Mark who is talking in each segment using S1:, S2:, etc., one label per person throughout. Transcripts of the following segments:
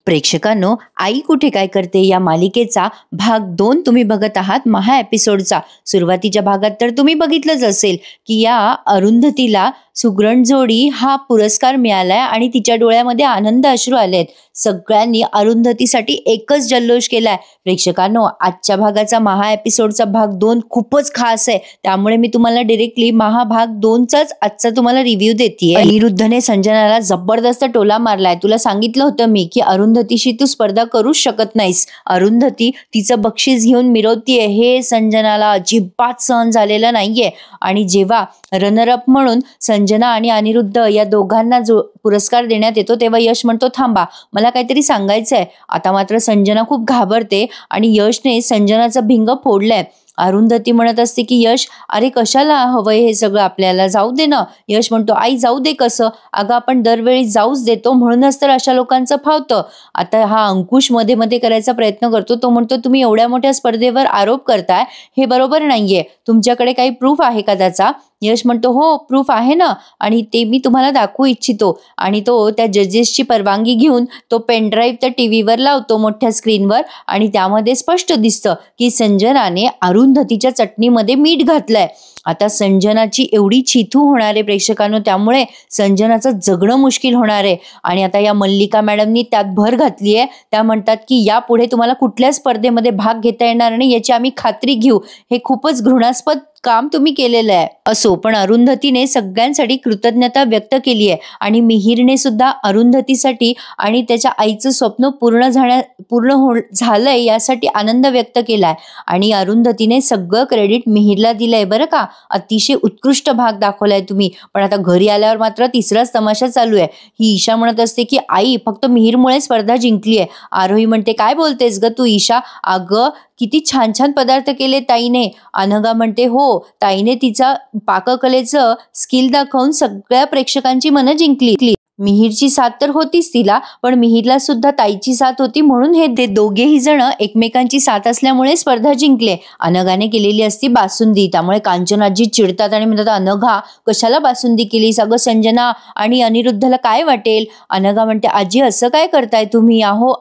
S1: प्रेक्षकांनो, आई कुठे काय करते या मालिकेचा भाग 2 तुम्ही बघत आहात महा एपिसोडचा। सुरुवातीच्या भागात तर तुम्ही बघितलंच असेल की या अरुंधतीला सुगरण जोडी हा पुरस्कार मिळालाय आणि तिच्या डोळ्यामध्ये आनंद अश्रू आलेत। सगळ्यांनी अरुंधतीसाठी एकच जल्लोष केलाय। प्रेक्षकांनो, आजच्या भागाचा महा एपिसोडचा भाग 2 खूपच खास आहे, त्यामुळे मी तुम्हाला डायरेक्टली महा भाग 2चाच आजचा तुम्हाला रिव्ह्यू देतेय। अनिरुद्धने संजनाला जबरदस्त टोला मारलाय। तुला सांगितलं होतं मी की अरुंधतीशी तू स्पर्धा करूच शकत नाहीस। अरुंधती तिचं बक्षीस घेऊन मिरवतीये हे संजनाला अजिबात सहन झालेलं नाहीये आणि जेव्हा रनरअप म्हणून संजना आणि अनिरुद्ध या दोघांना जो पुरस्कार देण्यात येतो तेव्हा यश म्हणतो, थांबा, मला काहीतरी सांगायचंय। आता मात्र संजना खूप घाबरते आणि यशने संजनाचा भिंग फोडलाय। अरुंधती म्हणत असते की यश, अरे कशाला हवंय हे सगळं, आपल्याला जाऊ दे ना। यश म्हणतो, आई जाऊ दे कसं, अगं आपण दरवेळी जाऊच देतो, म्हणूनच तर अशा लोकांचं फावतं। आता हा अंकुश मध्ये मध्ये करायचा प्रयत्न करतो। तो म्हणतो, तुम्ही एवढ्या मोठ्या स्पर्धेवर आरोप करताय, हे बरोबर नाहीये, तुमच्याकडे काही प्रूफ आहे का त्याचा? यश म्हणतो, हो प्रूफ आहे ना, आणि ते मी तुम्हाला दाखवू इच्छितो। आणि तो त्या जजेसची परवानगी घेऊन तो पेनड्राईव्ह त्या टीव्हीवर लावतो मोठ्या स्क्रीनवर आणि त्यामध्ये स्पष्ट दिसतं की संजनाने अरुंधतीच्या चटणीमध्ये मीठ घातलंय। आता संजनाची एवढी चिथू होणार आहे प्रेक्षकांनो, त्यामुळे संजनाचं जगणं मुश्किल होणार आहे। आणि आता या मल्लिका मॅडमनी त्यात भर घातली आहे। त्या म्हणतात की यापुढे तुम्हाला कुठल्या स्पर्धेमध्ये भाग घेता येणार नाही याची आम्ही खात्री घेऊ। हे खूपच घृणास्पद काम तुम्ही केलेलं आहे। असो, पण अरुंधतीने सगळ्यांसाठी कृतज्ञता व्यक्त केली आहे आणि मिहिरने सुद्धा अरुंधतीसाठी आणि त्याच्या आईचं स्वप्न पूर्ण झालंय यासाठी आनंद व्यक्त केलाय। आणि अरुंधतीने सगळं क्रेडिट मिहिरला दिलंय बरं का। अतिशय उत्कृष्ट भाग दाखवलाय तुम्ही। पण आता घरी आल्यावर मात्र तिसराच तमाशा चालू आहे। ही ईशा म्हणत असते की आई फक्त मिहिरमुळे स्पर्धा जिंकली आहे। आरोही म्हणते, काय बोलतेस ग तू ईशा, अगं किती छान छान पदार्थ केले ताईने। अनघा म्हणते, हो, ताईने तिचा पाककलेचं स्किल दाखवून सगळ्या प्रेक्षकांची मनं जिंकली। मिहिरची साथ तर होतीच तिला, पण मिहिरला सुद्धा ताईची साथ होती, म्हणून हे ते दोघेही जण एकमेकांची साथ असल्यामुळे स्पर्धा जिंकले। अनघाने केलेली असती बासुंदी, त्यामुळे कांचनाजी चिडतात आणि म्हणतात, अनघा कशाला बासुंदी केलीस, अगं संजना आणि अनिरुद्धला काय वाटेल? अनघा म्हणते, आजी असं काय करताय तुम्ही, अहो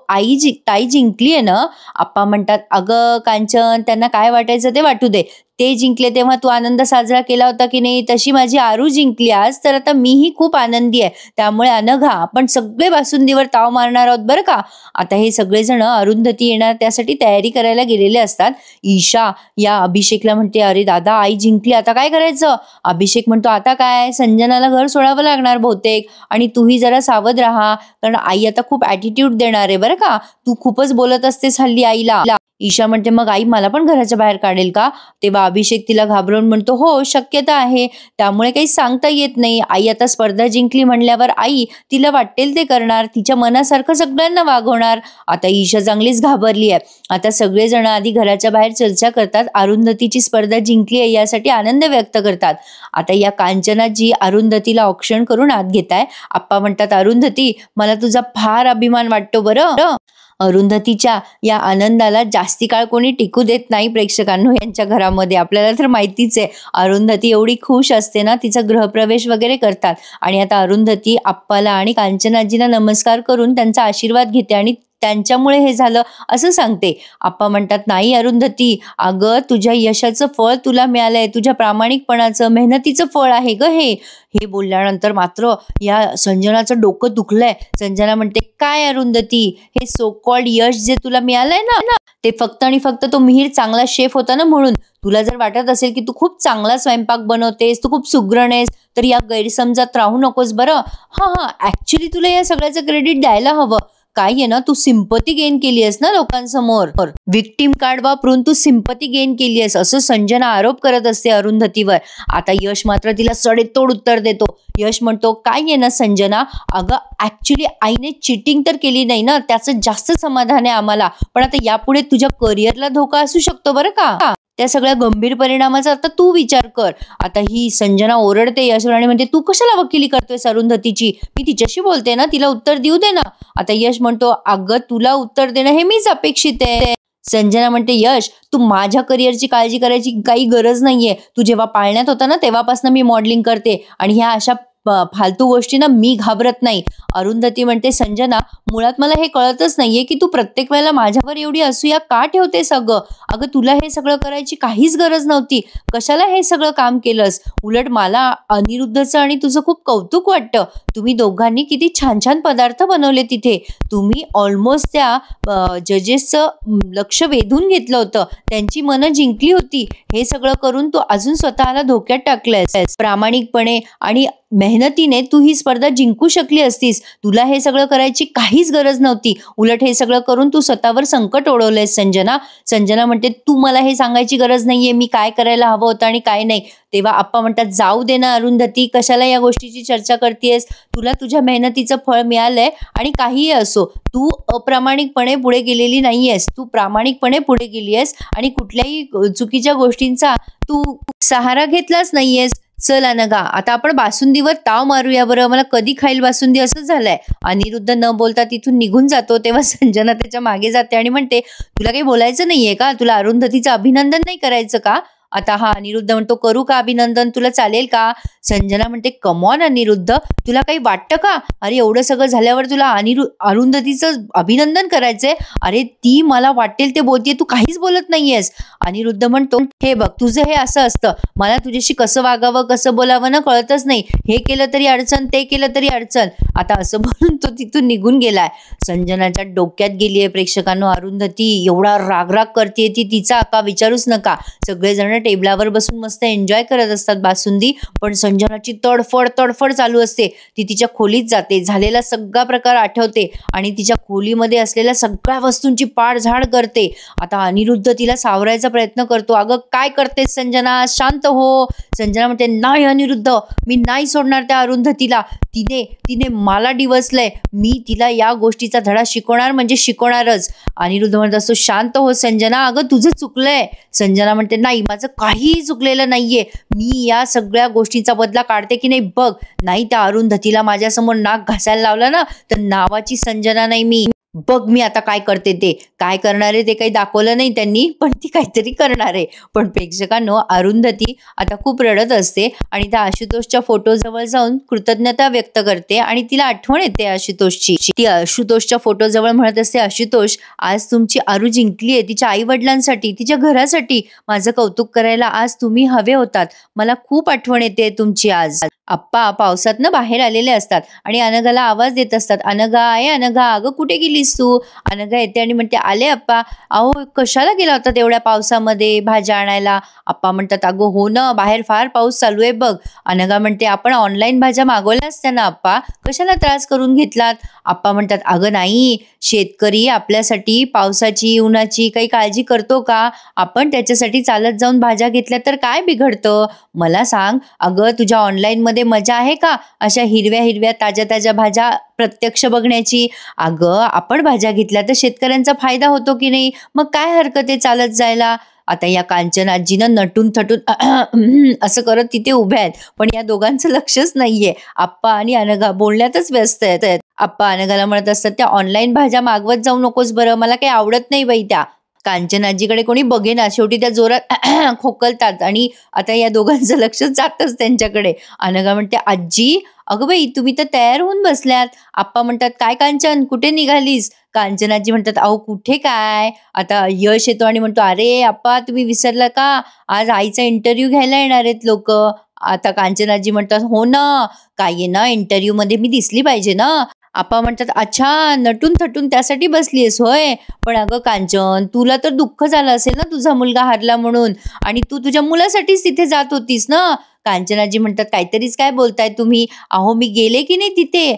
S1: ताई जिंकलीये ना। आप्पा म्हणतात, अगं कांचन, त्यांना काय वाटायचं ते वाटू दे, ते जिंकले तेव्हा तू आनंद साजरा केला होता की नाही, तशी माझी आरू जिंकली आज, तर आता मीही खूप आनंदी आहे। त्यामुळे अनघा आपण सगळे बासुंदीवर ताव मारणार आहोत बरं का। आता हे सगळेजण अरुंधती येणार त्यासाठी तयारी करायला गेलेले असतात। ईशा या अभिषेकला म्हणते, अरे दादा आई जिंकली, आता काय करायचं? अभिषेक म्हणतो, आता काय, संजनाला घर सोडावं लागणार बहुतेक, आणि तूही जरा सावध राहा, कारण आई आता खूप ॲटिट्यूड देणार आहे बरं का, तू खूपच बोलत असतेस हल्ली आईला। ईशा म्हणते, मग आई मला पण घराच्या बाहेर काढेल का? तेव्हा अभिषेक तिला घाबरवून म्हणतो, हो शक्यता आहे, त्यामुळे काही सांगता येत नाही। आई आता स्पर्धा जिंकली म्हणल्यावर आई तिला वाटेल ते करणार, तिच्या मनासारखं सगळ्यांना वागवणार। आता ईशा चांगलीच घाबरली आहे। आता सगळेजण आधी घराच्या बाहेर चर्चा करतात, अरुंधतीची स्पर्धा जिंकली आहे यासाठी आनंद व्यक्त करतात। आता या कांचनाजी अरुंधतीला औक्षण करून आत घेताय। आप्पा म्हणतात, अरुंधती मला तुझा फार अभिमान वाटतो बरं। अरुंधतीच्या या आनंदाला जास्ती काळ कोणी टिकू देत नाही प्रेक्षकांनो यांच्या घरामध्ये, आपल्याला तर माहितीच आहे। अरुंधती एवढी खुश असते ना, तिचा गृहप्रवेश वगैरे करतात आणि आता अरुंधती आप्पाला आणि कांचनाजीला नमस्कार करून त्यांचा आशीर्वाद घेते आणि त्यांच्यामुळे हे झालं असं सांगते। आप्पा म्हणतात, नाही अरुंधती, अगं तुझ्या यशाचं फळ तुला मिळालंय, तुझ्या प्रामाणिकपणाचं मेहनतीचं फळ आहे ग हे बोलल्यानंतर मात्र या संजनाचं डोकं दुखलंय। संजना म्हणते, काय अरुंधती, हे सो कॉल्ड यश जे तुला मिळालंय ना, ते फक्त आणि फक्त तो मिहिर चांगला शेफ होता ना म्हणून। तुला जर वाटत असेल की तू खूप चांगला स्वयंपाक बनवतेस, तू खूप सुगरण आहेस, तर या गैरसमजात राहू नकोस बरं। हा ऍक्च्युली तुला या सगळ्याचं क्रेडिट द्यायला हवं। काय आहे ना, तू सिंपती गेन केली आहेस ना लोकांसमोर, विक्टिम कार्ड वापरून तू सिंपती गेन केली आहेस, असं संजना आरोप करत असते अरुंधतीवर। आता यश मात्र तिला सडेतोड उत्तर देतो। यश म्हणतो, काय आहे ना संजना, अगं ऍक्च्युली आईने चिटिंग तर केली नाही ना, त्याचं जास्त समाधान आहे आम्हाला, पण आता यापुढे तुझ्या करिअरला धोका असू शकतो बरं का, त्या सगळ्या गंभीर परिणामाचा आता तू विचार कर। आता ही संजना ओरडते यशवर आणि म्हणते, तू कशाला वकिली करतोयस अरुंधतीची, मी तिच्याशी बोलते ना, तिला उत्तर देऊ दे ना। आता यश म्हणतो, अगं तुला उत्तर देणं हे मीच अपेक्षित आहे। संजना म्हणते, यश तू माझ्या करिअरची काळजी करायची काही गरज नाहीये, तू जेव्हा पाळण्यात होता ना तेव्हापासून मी मॉडेलिंग करते आणि ह्या अशा फालतू गोष्टींना मी घाबरत नाही. अरुंधती म्हणते, संजना मुळात मला हे कळतच नाहीये की तू प्रत्येक वेळेला माझ्यावर एवढी असूया का ठेवतेस अगं? अगं तुला हे सगळं करायची काहीच गरज नव्हती. कशाला हे सगळं काम केलंस? उलट मला अनिरुद्धचं आणि तुझं खूप कौतुक वाटतं. तुम्ही दोघांनी किती छान छान पदार्थ बनवले तिथे. तुम्ही ऑलमोस्ट त्या जजेसचं लक्ष वेधून घेतलं होतं, त्यांची मनं जिंकली होती. हे सगळं करून तू अजून स्वतःला धोक्यात टाकलंयस. प्रामाणिकपणे आणि मेहनतीने तू ही स्पर्धा जिंकू शकली असतीस. तुला हे सगळं करायची काहीच गरज नव्हती. उलट हे सगळं करून तू स्वतःवर संकट ओढवलंयस संजना. संजना म्हणते, तू मला हे सांगायची गरज नाहीये मी काय करायला हवं होतं आणि काय नाही. तेव्हा आप्पा म्हणतात, जाऊ दे ना अरुंधती, कशाला या गोष्टीची चर्चा करतेयस? तुला तुझ्या मेहनतीचं फळ मिळालंय आणि काहीही असो, तू अप्रामाणिकपणे पुढे गेलेली नाहीयेस. तू प्रामाणिकपणे पुढे गेली आहेस आणि कुठल्याही चुकीच्या गोष्टींचा तू सहारा घेतलाच नाहीयेस. चल अनघा, आता आपण बासुंदीवर ताव मारूया बरं. मला कधी खाईल बासुंदी असं झालंय. अनिरुद्ध न बोलता तिथून निघून जातो. तेव्हा संजना त्याच्या मागे जाते आणि म्हणते, तुला काही बोलायचं नाहीये का? तुला अरुंधतीचं अभिनंदन नाही करायचं का? आता हा अनिरुद्ध म्हणतो, करू का अभिनंदन? तुला चालेल का? संजना म्हणते, कमॉन अनिरुद्ध, तुला काही वाटतं का? अरे एवढं सगळं झाल्यावर तुला अरुंधतीचं अभिनंदन करायचंय? अरे ती मला वाटेल ते बोलतेय, तू काहीच बोलत नाहीयेस. अनिरुद्ध म्हणतो, हे बघ तुझं हे असं असतं, मला तुझ्याशी कसं वागावं कसं बोलावं ना कळतच नाही. हे केलं तरी अडचण, ते केलं तरी अडचण. आता असं बोलून तो तिथून निघून गेलाय. संजनाच्या डोक्यात गेलीये प्रेक्षकांनो अरुंधती. एवढा राग करते ती, तिचा का विचारूच नका. सगळेजण टेबलावर बसून मस्त एन्जॉय करत असतात बासुंदी, पण संजनाची तडफड चालू असते. ती तिच्या खोलीत जाते, झालेला सगळा प्रकार आठवते आणि तिच्या खोलीमध्ये असलेल्या सगळ्या वस्तूंची पाडझाड करते. आता अनिरुद्ध तिला सावरायचा प्रयत्न करतो. अगं काय करतेस संजना, शांत हो. संजना म्हणते, नाही अनिरुद्ध, मी नाही सोडणार त्या अरुंधतीला. तिने मला डिवचलंय. मी तिला या गोष्टीचा धडा शिकवणार म्हणजे शिकवणारच. अनिरुद्ध म्हणत असतो, शांत हो संजना, अगं तुझं चुकलंय. संजना म्हणते, नाही माझं काहीही चुकलेलं नाहीये. मी या सगळ्या गोष्टींचा बदला काढते की नाही बघ. नाही त्या अरुंधतीला माझ्यासमोर नाक घासायला लावलं ना तर नावाची संजना नाही मी. बघ मी आता काय करते ते. काय करणार आहे ते काही दाखवलं नाही त्यांनी, पण ती काहीतरी करणार आहे. पण प्रेक्षकांनो अरुंधती आता खूप रडत असते आणि त्या आशुतोषच्या फोटो जवळ जाऊन कृतज्ञता व्यक्त करते आणि तिला आठवण येते आशुतोषची. ती आशुतोषच्या फोटो जवळ म्हणत असते, आशुतोष आज तुमची आरू जिंकली आहे. तिच्या आई वडिलांसाठी, तिच्या घरासाठी माझं कौतुक करायला आज तुम्ही हवे होतात. मला खूप आठवण येते तुमची आज. आप्पा पावसातनं बाहेर आलेले असतात आणि अनघाला आवाज देत असतात, अनघा आहे अनघा, अगं कुठे गेलीस तू? अनघा येते आणि म्हणते, आले आप्पा. अहो कशाला गेला होता तेवढ्या पावसामध्ये भाज्या आणायला? आप्पा म्हणतात, अगं हो ना, बाहेर फार पाऊस चालू आहे बघ. अनघा म्हणते, आपण ऑनलाईन भाज्या मागवल्या असत्या ना आप्पा, कशाला त्रास करून घेतलात? आप्पा म्हणतात, अगं नाही, शेतकरी आपल्यासाठी पावसाची उन्हाची काही काळजी करतो का? आपण त्याच्यासाठी चालत जाऊन भाज्या घेतल्या तर काय बिघडतं? मला सांग, अगं तुझ्या ऑनलाईन मध्ये मजा आहे का अशा हिरव्या हिरव्या ताज्या ताज्या भाज्या प्रत्यक्ष बघण्याची? अगं आपण भाज्या घेतल्या तर शेतकऱ्यांचा फायदा होतो की नाही, मग काय हरकत आहे चालत जायला? आता या कांचन आजीनं नटून थटून असं करत तिथे उभ्या आहेत, पण या दोघांचं लक्षच नाहीये. आप्पा आणि अनघा बोलण्यातच व्यस्त आहेत. आप्पा अनघाला म्हणत असतात, त्या ऑनलाईन भाज्या मागवत जाऊ नकोस बरं, मला काही आवडत नाही बाई त्या. कांचन आजीकडे कोणी बघेना, शेवटी त्या जोरात खोकलतात आणि आता या दोघांचं लक्ष जातच त्यांच्याकडे. अनघा म्हणते, आजी अगं बाई तुम्ही तर तयार होऊन बसल्यात. आप्पा म्हणतात, काय कांचन कुठे निघालीस? कांचन आजी म्हणतात, अहो कुठे काय. आता यश येतो आणि म्हणतो, अरे आप्पा तुम्ही विसरला का, आज आईचा इंटरव्ह्यू घ्यायला येणार आहेत लोक. आता कांचन आजी म्हणतात, हो ना, काय आहे ना, इंटरव्ह्यू मध्ये मी दिसली पाहिजे ना. आप्पा म्हणतात, अच्छा नटून थटून त्यासाठी बसलीस होय. पण अगं कांचन, तुला तर दुःख झालं असेल ना तुझा मुलगा हारला म्हणून, आणि तू तुझ्या मुलासाठीच तिथे जात होतीस ना. कांचनाजी म्हणतात, काहीतरीच काय बोलताय तुम्ही? अहो मी गेले की नाही तिथे,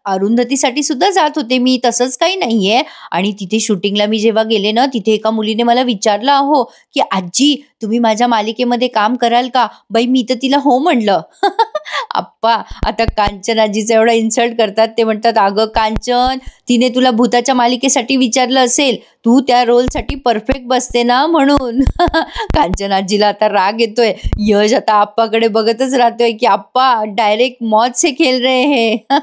S1: अरुंधतीसाठी सुद्धा जात होते मी, तसंच काही नाहीये. आणि तिथे शूटिंगला मी जेव्हा गेले ना, तिथे एका मुलीने मला विचारलं, अहो की आजी तुम्ही माझ्या मालिकेमध्ये काम कराल का? बाई मी तर तिला हो म्हणलं. आप्पा आता कांचन आजीचा एवढा इन्सल्ट करतात. ते म्हणतात, अगं कांचन, तिने तुला भूताच्या मालिकेसाठी विचारलं असेल, तू त्या रोलसाठी परफेक्ट बसते ना म्हणून. कांचन आजीला आता राग येतोय. यश आता आप्पाकडे बघतच राहतोय की आप्पा डायरेक्ट मौत से खेल रहे हैं.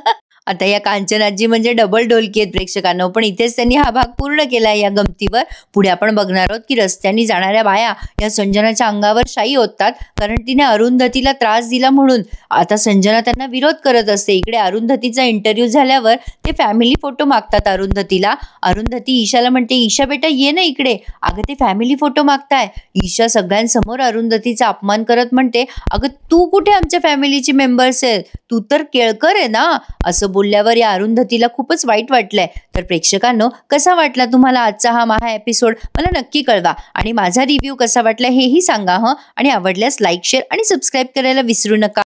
S1: आता या कांचनाजी म्हणजे डबल ढोलकी आहेत प्रेक्षकांनो, पण इथेच त्यांनी हा भाग पूर्ण केलाय या गमतीवर. पुढे आपण बघणार आहोत की रस्त्याने जाणाऱ्या बाया या संजनाच्या अंगावर शाई ओततात, कारण तिने अरुंधतीला त्रास दिला म्हणून. आता संजना त्यांना विरोध करत असते. इकडे अरुंधतीचा इंटरव्ह्यू झाल्यावर ते फॅमिली फोटो मागतात अरुंधतीला. अरुंधती ईशाला म्हणते, ईशा बेटा ये ना इकडे. अगं ते फॅमिली फोटो मागताय. ईशा सगळ्यांसमोर अरुंधतीचा अपमान करत म्हणते, अगं तू कुठे आमच्या फॅमिलीची मेंबर्स आहे, तू तर केळकर आहे ना. असं बोलल्यावर या अरुंधतीला खूपच वाईट वाटलंय. तर प्रेक्षकांनो, कसा वाटला तुम्हाला आजचा हा महा एपिसोड मला नक्की कळवा, आणि माझा रिव्ह्यू कसा वाटला हेही सांगा हं. आणि आवडल्यास लाईक, शेअर आणि सबस्क्राईब करायला विसरू नका.